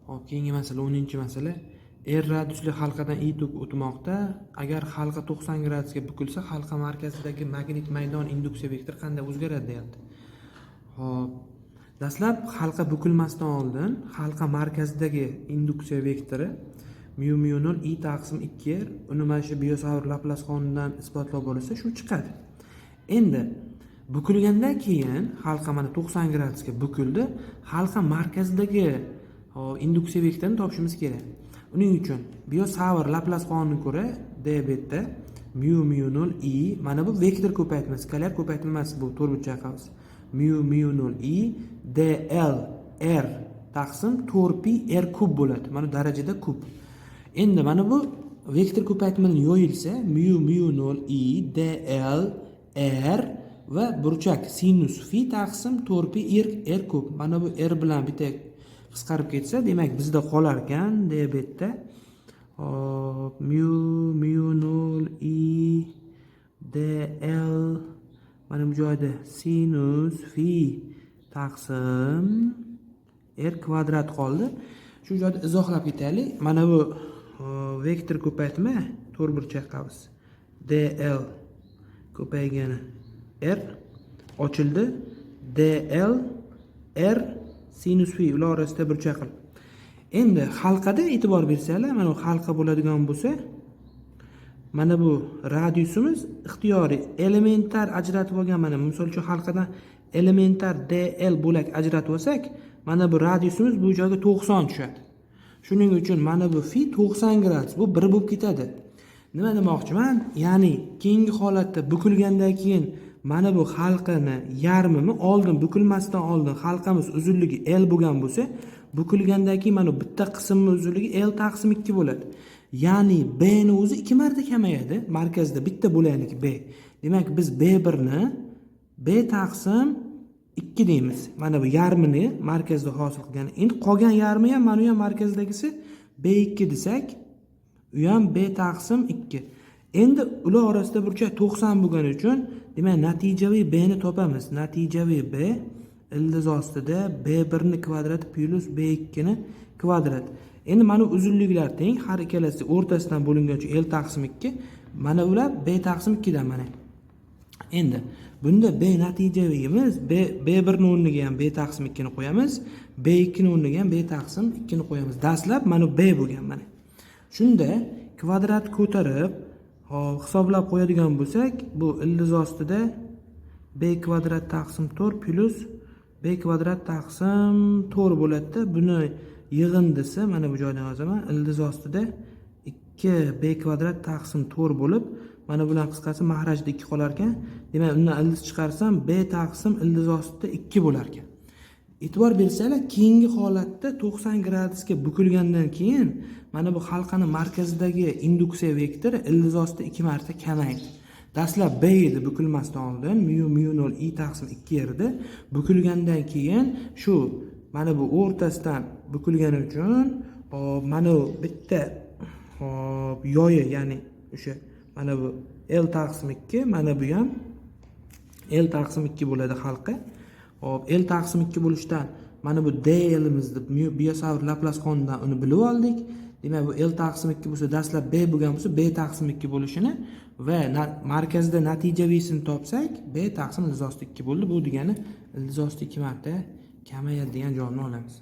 Hop, keyingi masala 10-masala. R radiusli halqadan I tok o'tmoqda. Agar halqa 90 gradusga bukilsa, halqa markazidagi magnit maydon induksiya vektori qanday o'zgaradi deyapti. Hop. Dastlab halqa bukilmasdan oldin halqa markazidagi induksiya vektori mu 0 I taqsim 2R uni mana shu Biot-Savart Laplace qonunidan isbotlab bo'lsa, shu chiqadi. Endi bukilgandan keyin halqa mana 90 gradusga bukildi. Halqa markazidagi induksiya vektorini topishimiz kerak. Uning uchun Biot-Savart Laplace qonuniga ko'ra d betda mu 0 I mana bu vektor ko'paytma, skalar ko'paytma emas, bu to'rtburchak mu 0 I dl r taqsim 4pi r kub bo'ladi. Mana darajada kub. Endi mana bu vektor ko'paytmadan yo'yilsa mu 0 I dl r va burchak sinus fi taqsim 4pi r kub. Mana bu r bilan bitta qisqarib ketsa, demak bizda qolar ekan d betda mu 0 I dl mana bu joyda sinus fi taqsim r kvadrat qoldi. Shu joyda izohlab ketaylik. Mana bu vektor ko'paytma to'rtburchak qavs dl ko'paygani r ochildi. dl r sinus fi ular orasida burchak qilib. Endi halqada e'tibor bersanglar, mana bu halqa bo'ladigan bo'lsa, mana bu radiusimiz ixtiyoriy elementar ajratib olgan. Mana misol uchun halqadan elementar dl bo'lak ajratib olsak, mana bu radiusimiz bu joyga 90 tushadi. Shuning uchun mana bu fi 90 gradus, bu 1 bo'lib ketadi. Nima demoqchiman? Ya'ni keyingi holatda bukilgandan keyin mana bu halqani yarmini oldin bukilmasdan oldin halqamiz uzunligi L bo'lgan bo'lsa, bukilgandan keyin mana bitta qismning uzunligi L taqsim 2 bo'ladi. Ya'ni B ni o'zi 2 marta kamayadi. Markazda bitta bo'laylik B. Demak biz B1 ni B taqsim 2 deymiz. Mana bu yarmini markazda hosil qilgan. Endi qolgan yarmi ham mana bu ham markazdagisi B2 desak, u ham B taqsim 2. Endi ular orasida burchak 90 bo'lgani uchun, demak natijaviy B ni topamiz. Natijaviy B ildiz ostida B1 ni kvadrati plus B2 ni kvadrat. Endi mana uzunliklar teng, har ikkalasi o'rtasidan bo'lingancha L taqsim 2. Mana ular B taqsim 2 dan mana. Endi bunda B natijaviyimiz B1 ni o'rniga ham B taqsim 2 ni qo'yamiz, B2 ni o'rniga ham B taqsim 2 ni qo'yamiz. Dastlab mana B bo'lgan mana. Shunda kvadrat ko'tarib hisoblab qo'yadigan bo'lsak, bu ildiz ostida B kvadrat taqsim 4 plus B kvadrat taqsim 4 bo'ladi-da. Buni yig'indisi mana bu joydan yozaman. Ildiz ostida 2 B kvadrat taqsim 4 bo'lib, mana bular qisqasi mahrajda 2 qolar ekan. Demak, undan ildiz chiqarsam B taqsim ildiz ostida 2 bo'lar ekan. E'tibor bersanglar, keyingi holatda 90 gradusga bukilgandan keyin mana bu halqaning markazidagi induksiya vektori ildiz ostida 2 marta kamaydi. Dastlab B edi bukilmasdan oldin mu 0 I taqsim 2 edi. Bukilgandan keyin shu mana bu o'rtasidan bukilgani uchun mana bu bitta yoyi, ya'ni o'sha mana bu L taqsim 2, mana bu ham L taqsim 2 bo'ladi halqa. Hop, L taqsim 2 bo'lishidan mana bu dl'imizni Biot-Savart Laplace qonunidan uni bilib oldik. Demak, bu L taqsim 2 bo'lsa, dastlab B bo'lgan bo'lsa, B taqsim 2 bo'lishini va markazda natijaviysini topsak, B taqsim ildiz ostida 2 bo'ldi. Bu degani ildiz ostida 2 marta kamayadi degan javobni olamiz.